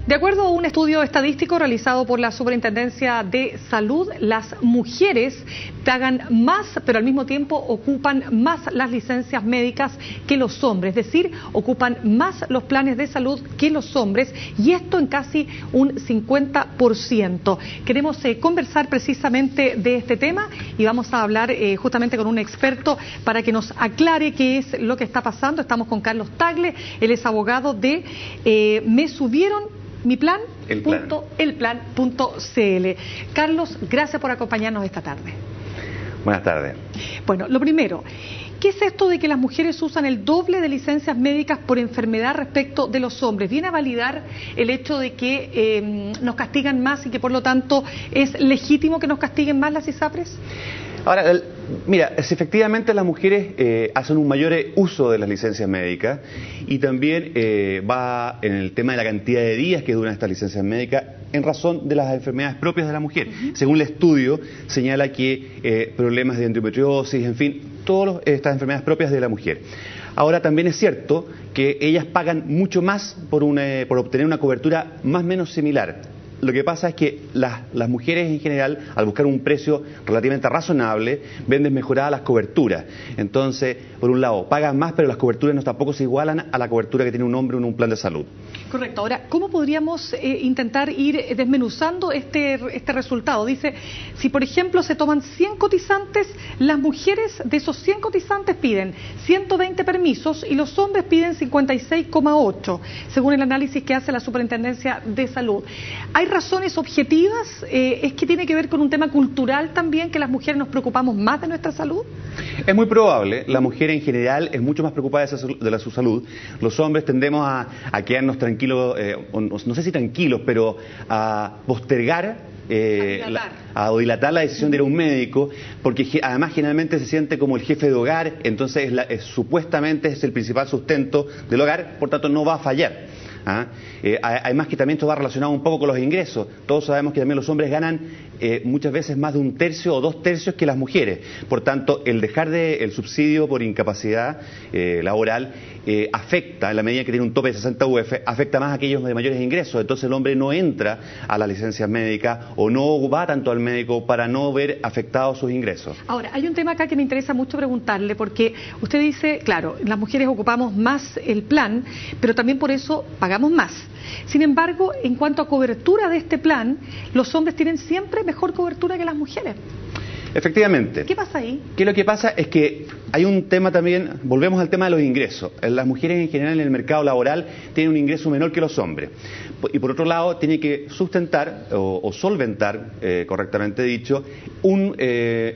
De acuerdo a un estudio estadístico realizado por la Superintendencia de Salud, las mujeres pagan más, pero al mismo tiempo ocupan más las licencias médicas que los hombres, es decir, ocupan más los planes de salud que los hombres, y esto en casi un 50%. Queremos conversar precisamente de este tema y vamos a hablar justamente con un experto para que nos aclare qué es lo que está pasando. Estamos con Carlos Tagle, él es abogado de Me Subieron Mi Plan, elplan.cl. Carlos, gracias por acompañarnos esta tarde. Buenas tardes. Bueno, lo primero, ¿qué es esto de que las mujeres usan el doble de licencias médicas por enfermedad respecto de los hombres? ¿Viene a validar el hecho de que nos castigan más y que por lo tanto es legítimo que nos castiguen más las ISAPRES? Ahora, mira, efectivamente las mujeres hacen un mayor uso de las licencias médicas y también va en el tema de la cantidad de días que duran estas licencias médicas en razón de las enfermedades propias de la mujer. Según el estudio, señala que problemas de endometriosis, en fin, todas estas enfermedades propias de la mujer. Ahora, también es cierto que ellas pagan mucho más por obtener una cobertura más o menos similar. Lo que pasa es que las mujeres en general, al buscar un precio relativamente razonable, ven desmejoradas las coberturas. Entonces, por un lado, pagan más, pero las coberturas no tampoco se igualan a la cobertura que tiene un hombre en un plan de salud. Correcto. Ahora, ¿cómo podríamos intentar ir desmenuzando este resultado? Dice, si por ejemplo se toman 100 cotizantes, las mujeres de esos 100 cotizantes piden 120 permisos y los hombres piden 56,8, según el análisis que hace la Superintendencia de Salud. ¿Hay razones objetivas? ¿Es que tiene que ver con un tema cultural también, que las mujeres nos preocupamos más de nuestra salud? Es muy probable. La mujer en general es mucho más preocupada de su salud. Los hombres tendemos a quedarnos tranquilos, no sé si tranquilos, pero a postergar o dilatar la decisión de ir a un médico, porque además generalmente se siente como el jefe de hogar, entonces supuestamente es el principal sustento del hogar, por tanto no va a fallar. Además que también esto va relacionado un poco con los ingresos. Todos sabemos que también los hombres ganan muchas veces más de 1/3 o 2/3 que las mujeres. Por tanto, el dejar el subsidio por incapacidad laboral afecta, en la medida que tiene un tope de 60 UF, afecta más a aquellos de mayores ingresos. Entonces el hombre no entra a las licencias médicas o no va tanto al médico para no ver afectados sus ingresos. Ahora, hay un tema acá que me interesa mucho preguntarle, porque usted dice, claro, las mujeres ocupamos más el plan, pero también por eso pagamos más. Sin embargo, en cuanto a cobertura de este plan, los hombres tienen siempre mejor cobertura que las mujeres. Efectivamente. ¿Qué pasa ahí? Que lo que pasa es que hay un tema también, volvemos al tema de los ingresos. Las mujeres en general en el mercado laboral tienen un ingreso menor que los hombres. Y por otro lado, tienen que sustentar o solventar, correctamente dicho, un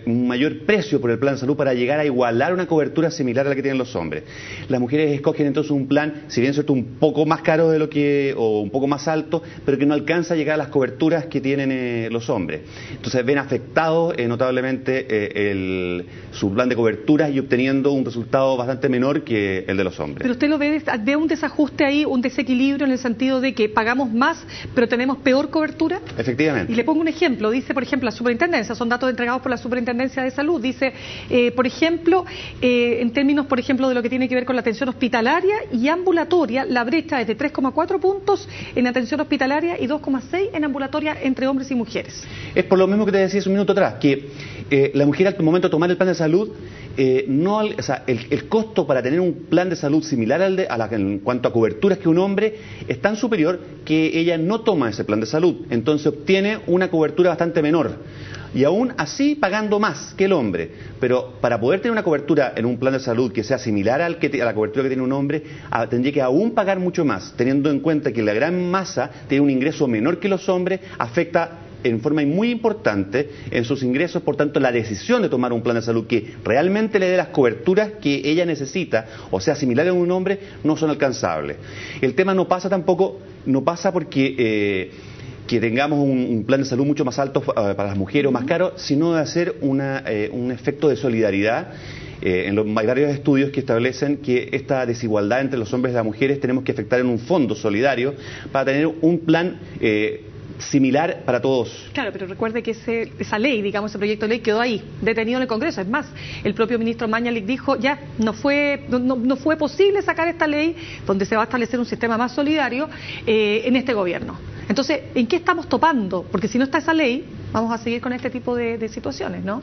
mayor precio por el plan de salud para llegar a igualar una cobertura similar a la que tienen los hombres. Las mujeres escogen entonces un plan, si bien es cierto, un poco más caro de o un poco más alto, pero que no alcanza a llegar a las coberturas que tienen los hombres. Entonces ven afectados notablemente su plan de coberturas y obteniendo un resultado bastante menor que el de los hombres. Pero usted lo ve un desajuste ahí, un desequilibrio en el sentido de que pagamos más, pero tenemos peor cobertura. Efectivamente. Y le pongo un ejemplo. Dice, por ejemplo, la Superintendencia, son datos entregados por la Superintendencia de Salud. Dice, por ejemplo, en términos, por ejemplo, de lo que tiene que ver con la atención hospitalaria y ambulatoria, la brecha es de 3,4 puntos en atención hospitalaria y 2,6 en ambulatoria entre hombres y mujeres. Es por lo mismo que te decía hace un minuto atrás, que la mujer al momento de tomar el plan de salud, el costo para tener un plan de salud similar en cuanto a coberturas que un hombre es tan superior que ella no toma ese plan de salud, entonces obtiene una cobertura bastante menor y aún así pagando más que el hombre. Pero para poder tener una cobertura en un plan de salud que sea similar a la cobertura que tiene un hombre, tendría que aún pagar mucho más, teniendo en cuenta que la gran masa tiene un ingreso menor que los hombres, afecta en forma muy importante en sus ingresos. Por tanto, la decisión de tomar un plan de salud que realmente le dé las coberturas que ella necesita, o sea, similar a un hombre, no son alcanzables. El tema no pasa porque que tengamos un plan de salud mucho más alto para las mujeres o más caro, sino de hacer un efecto de solidaridad. Hay varios estudios que establecen que esta desigualdad entre los hombres y las mujeres tenemos que afectar en un fondo solidario para tener un plan similar para todos. Claro, pero recuerde que esa ley, digamos, ese proyecto de ley quedó ahí, detenido en el Congreso. Es más, el propio ministro Mañalich dijo, ya, no fue posible sacar esta ley donde se va a establecer un sistema más solidario en este gobierno. Entonces, ¿en qué estamos topando? Porque si no está esa ley, vamos a seguir con este tipo de situaciones, ¿no?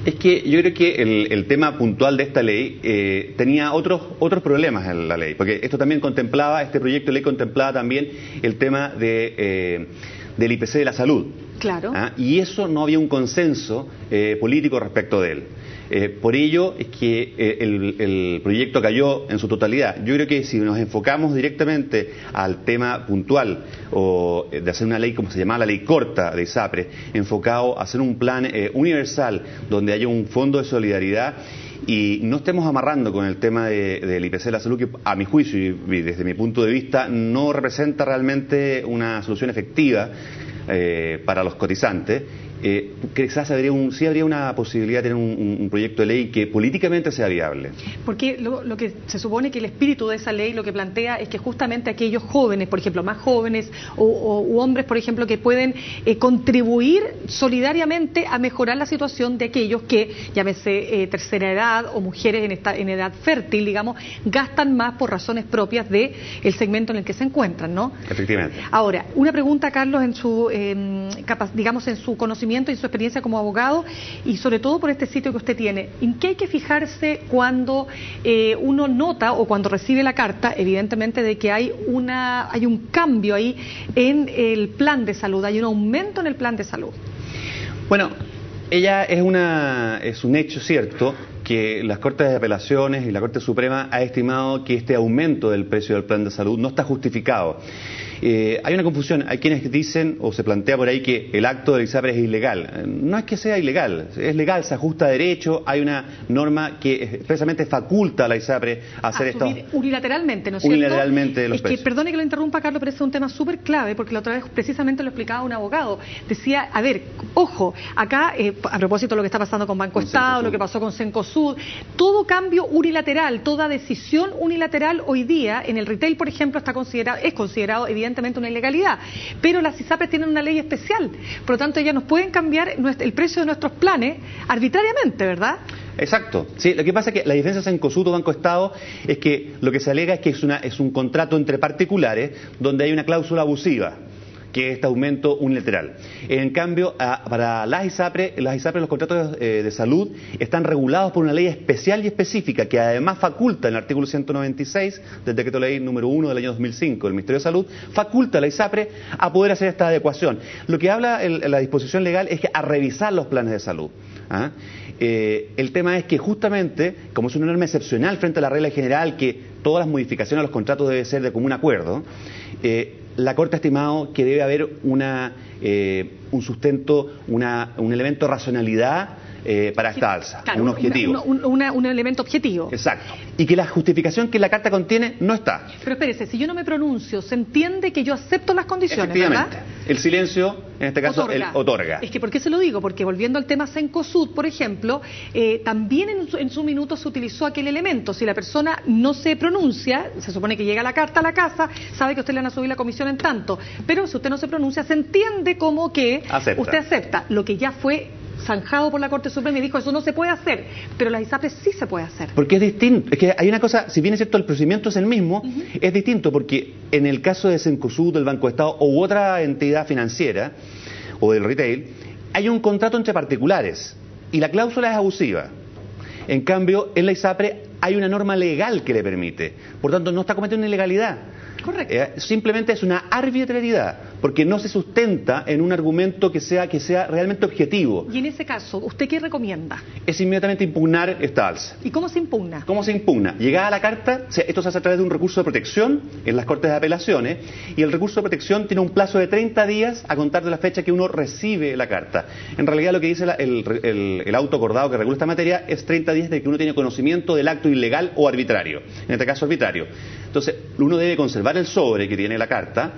Es que yo creo que el tema puntual de esta ley tenía otros problemas en la ley, porque esto también contemplaba, este proyecto de ley contemplaba también el tema del IPC de la salud. Claro. Y eso no había un consenso político respecto de él. Por ello es que el proyecto cayó en su totalidad. Yo creo que si nos enfocamos directamente al tema puntual o de hacer una ley como se llamaba la ley corta de ISAPRE, enfocado a hacer un plan universal donde haya un fondo de solidaridad y no estemos amarrando con el tema del IPC de la salud, que a mi juicio y desde mi punto de vista no representa realmente una solución efectiva para los cotizantes. Quizás sí habría una posibilidad de tener un proyecto de ley que políticamente sea viable. Porque lo que se supone que el espíritu de esa ley lo que plantea es que justamente aquellos jóvenes, por ejemplo, más jóvenes u hombres, por ejemplo, que pueden contribuir solidariamente a mejorar la situación de aquellos que, llámese tercera edad o mujeres en edad fértil, digamos, gastan más por razones propias del segmento en el que se encuentran, ¿no? Efectivamente. Ahora, una pregunta, Carlos, en su conocimiento y su experiencia como abogado, y sobre todo por este sitio que usted tiene, ¿en qué hay que fijarse cuando uno nota o cuando recibe la carta, evidentemente, de que hay un cambio ahí en el plan de salud, hay un aumento en el plan de salud? Bueno, es un hecho cierto que las Cortes de Apelaciones y la Corte Suprema ha estimado que este aumento del precio del plan de salud no está justificado. Hay una confusión, hay quienes dicen o se plantea por ahí que el acto del ISAPRE es ilegal. No es que sea ilegal, es legal, se ajusta a derecho, hay una norma que expresamente faculta a la ISAPRE a hacer esto. Unilateralmente, ¿no es cierto? Unilateralmente los precios. Que, perdone que lo interrumpa, Carlos, pero ese es un tema súper clave, porque la otra vez precisamente lo explicaba un abogado. Decía, a ver, ojo, acá, a propósito de lo que está pasando con Banco Estado, lo que pasó con Cencosud, todo cambio unilateral, toda decisión unilateral hoy día en el retail, por ejemplo, es considerado evidentemente una ilegalidad, pero las ISAPRES tienen una ley especial, por lo tanto ellas nos pueden cambiar el precio de nuestros planes arbitrariamente, ¿verdad? Exacto. Sí, lo que pasa es que la diferencia de Cencosud o Banco Estado es que lo que se alega es que es un contrato entre particulares donde hay una cláusula abusiva, que es este aumento unilateral. En cambio, para las ISAPRE, los contratos de salud están regulados por una ley especial y específica que además faculta en el artículo 196 del decreto ley número 1 del año 2005 del Ministerio de Salud, faculta a la ISAPRE a poder hacer esta adecuación. Lo que habla la disposición legal es que a revisar los planes de salud. El tema es que justamente, como es una norma excepcional frente a la regla general que todas las modificaciones a los contratos deben ser de común acuerdo, la Corte ha estimado que debe haber un sustento, un elemento de racionalidad para esta alza, claro, un objetivo. Un elemento objetivo. Exacto. Y que la justificación que la carta contiene no está. Pero espérese, si yo no me pronuncio, se entiende que yo acepto las condiciones, efectivamente, ¿verdad? El silencio, en este caso, otorga. Es que, ¿por qué se lo digo? Porque volviendo al tema Cencosud, por ejemplo, también en su minuto se utilizó aquel elemento. Si la persona no se pronuncia, se supone que llega la carta a la casa, sabe que usted le van a subir la comisión en tanto, pero si usted no se pronuncia, se entiende como que usted acepta lo que ya fue zanjado por la Corte Suprema y dijo eso no se puede hacer, pero las ISAPRES sí se puede hacer. Porque es distinto, es que hay una cosa, si bien es cierto el procedimiento es el mismo, es distinto porque en el caso de Cencosud, del Banco de Estado u otra entidad financiera o del retail, hay un contrato entre particulares y la cláusula es abusiva. En cambio, en la ISAPRE hay una norma legal que le permite, por tanto no está cometiendo una ilegalidad. Correcto. Simplemente es una arbitrariedad, porque no se sustenta en un argumento que sea realmente objetivo. Y en ese caso, ¿usted qué recomienda? Es inmediatamente impugnar esta alza. ¿Y cómo se impugna? ¿Cómo se impugna? Llegada la carta, esto se hace a través de un recurso de protección en las Cortes de Apelaciones, y el recurso de protección tiene un plazo de 30 días a contar de la fecha que uno recibe la carta. En realidad lo que dice el auto acordado que regula esta materia es 30 días de que uno tiene conocimiento del acto ilegal o arbitrario, en este caso arbitrario. Entonces, uno debe conservar llevar el sobre que tiene la carta,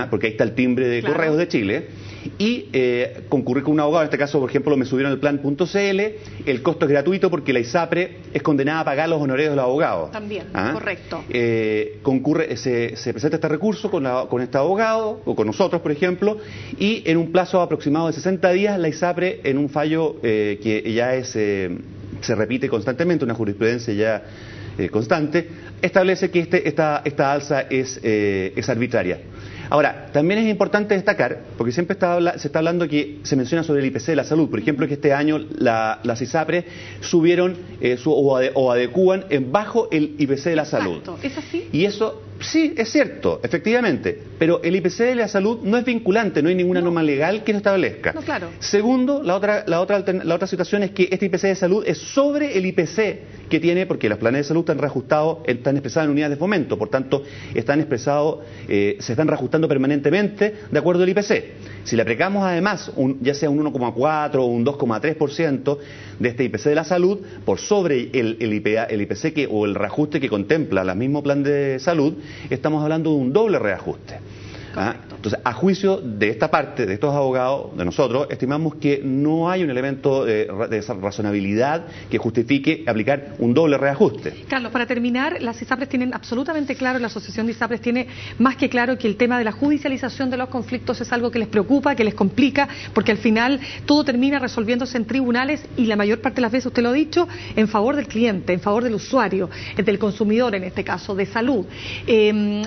porque ahí está el timbre de Correos de Chile, y concurrir con un abogado. En este caso, por ejemplo, me subieron el plan.cl, el costo es gratuito porque la ISAPRE es condenada a pagar los honorarios de los abogados. También, correcto. Se presenta este recurso con este abogado, o con nosotros, por ejemplo, y en un plazo aproximado de 60 días, la ISAPRE, en un fallo que ya se repite constantemente, una jurisprudencia ya constante, establece que esta alza es arbitraria. Ahora, también es importante destacar, porque siempre se está hablando que se menciona sobre el IPC de la salud, por ejemplo, que este año las ISAPRE subieron o adecúan bajo el IPC de la salud. ¿Es así? Y eso, sí, es cierto, efectivamente, pero el IPC de la salud no es vinculante, no hay ninguna norma legal que lo establezca. No, claro. Segundo, la otra situación es que este IPC de salud es sobre el IPC que tiene, porque los planes de salud están reajustados, están expresados en unidades de fomento, por tanto, se están reajustando permanentemente de acuerdo al IPC. Si le aplicamos además, ya sea un 1,4 o un 2,3% de este IPC de la salud, por sobre el IPC o el reajuste que contempla el mismo plan de salud, estamos hablando de un doble reajuste. Entonces, a juicio de esta parte, de estos abogados, de nosotros, estimamos que no hay un elemento de razonabilidad que justifique aplicar un doble reajuste. Carlos, para terminar, las ISAPRES tienen absolutamente claro, la Asociación de ISAPRES tiene más que claro que el tema de la judicialización de los conflictos es algo que les preocupa, que les complica, porque al final todo termina resolviéndose en tribunales y la mayor parte de las veces, usted lo ha dicho, en favor del cliente, en favor del usuario, del consumidor en este caso, de salud.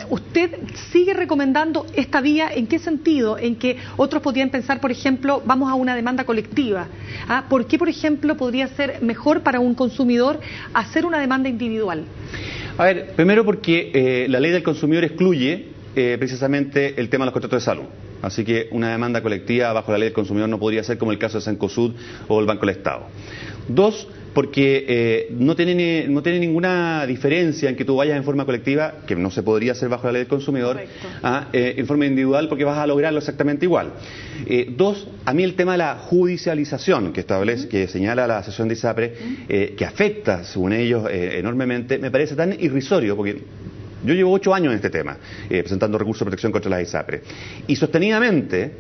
¿Usted sigue recomendando esta vía? ¿En qué sentido? En que otros podrían pensar, por ejemplo, vamos a una demanda colectiva. ¿Por qué, por ejemplo, podría ser mejor para un consumidor hacer una demanda individual? A ver, primero porque la ley del consumidor excluye precisamente el tema de los contratos de salud. Así que una demanda colectiva bajo la ley del consumidor no podría ser como el caso de Cencosud o el Banco del Estado. Dos, porque no tiene ninguna diferencia en que tú vayas en forma colectiva, que no se podría hacer bajo la ley del consumidor, en forma individual, porque vas a lograrlo exactamente igual. Dos, a mí el tema de la judicialización que señala la Asociación de ISAPRE, que afecta, según ellos, enormemente, me parece tan irrisorio, porque yo llevo 8 años en este tema, presentando recursos de protección contra las ISAPRE, y sostenidamente,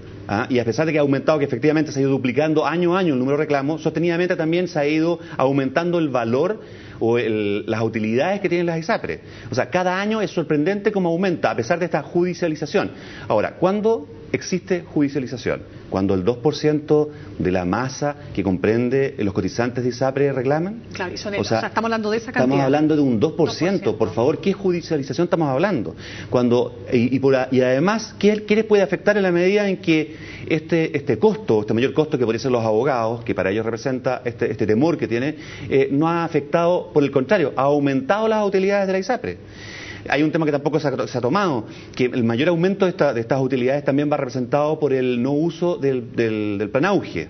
y a pesar de que ha aumentado, que efectivamente se ha ido duplicando año a año el número de reclamos, sostenidamente también se ha ido aumentando el valor o las utilidades que tienen las ISAPRE. O sea, cada año es sorprendente cómo aumenta, a pesar de esta judicialización. Ahora, ¿cuándo existe judicialización? Cuando el 2% de la masa que comprende los cotizantes de ISAPRE reclaman. Claro, y son o sea, estamos hablando de esa cantidad. Estamos hablando de un 2%. Por favor, ¿qué judicialización estamos hablando? Y además, ¿qué les puede afectar en la medida en que este costo, este mayor costo que podrían ser los abogados, que para ellos representa este temor que tiene, no ha afectado, por el contrario, ha aumentado las utilidades de la ISAPRE? Hay un tema que tampoco se ha tomado, que el mayor aumento de estas utilidades también va representado por el no uso del plan Auge.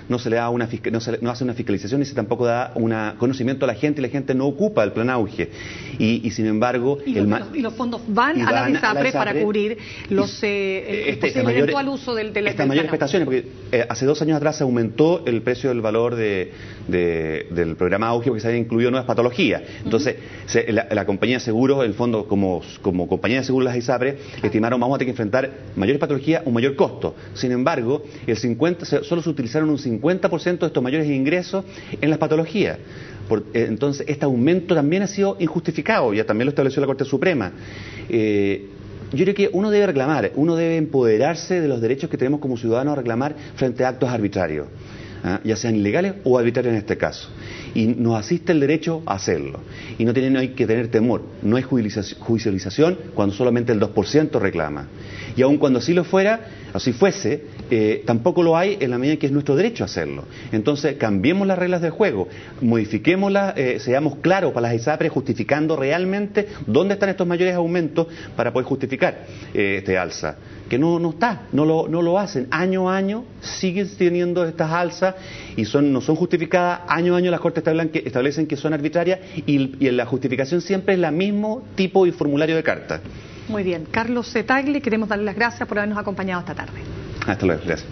No se le da no hace una fiscalización y se tampoco da un conocimiento a la gente, y la gente no ocupa el plan Auge. Y sin embargo... Y los fondos van a las ISAPRE para cubrir el posible eventual uso del estas mayores prestaciones, porque hace 2 años atrás se aumentó el precio del valor del programa Auge porque se habían incluido nuevas patologías. Entonces, la compañía de seguros, el fondo, como compañía de seguros las ISAPRE, estimaron vamos a tener que enfrentar mayores patologías, un mayor costo. Sin embargo, solo se utilizaron un 50% de estos mayores ingresos en las patologías. Entonces, este aumento también ha sido injustificado, ya también lo estableció la Corte Suprema. Yo creo que uno debe reclamar, uno debe empoderarse de los derechos que tenemos como ciudadanos a reclamar frente a actos arbitrarios, ya sean ilegales o arbitrarios en este caso. Y nos asiste el derecho a hacerlo. Y no hay que tener temor. No hay judicialización cuando solamente el 2% reclama. Y aun cuando así fuese, tampoco lo hay en la medida en que es nuestro derecho a hacerlo. Entonces, cambiemos las reglas del juego, modifiquémoslas, seamos claros para las ISAPRE, justificando realmente dónde están estos mayores aumentos para poder justificar este alza. Que no lo hacen. Año a año siguen teniendo estas alzas y no son justificadas. Año a año las Cortes establecen que son arbitrarias y la justificación siempre es la mismo tipo y formulario de carta. Muy bien. Carlos Tagle, queremos darle las gracias por habernos acompañado esta tarde. Hasta luego. Gracias.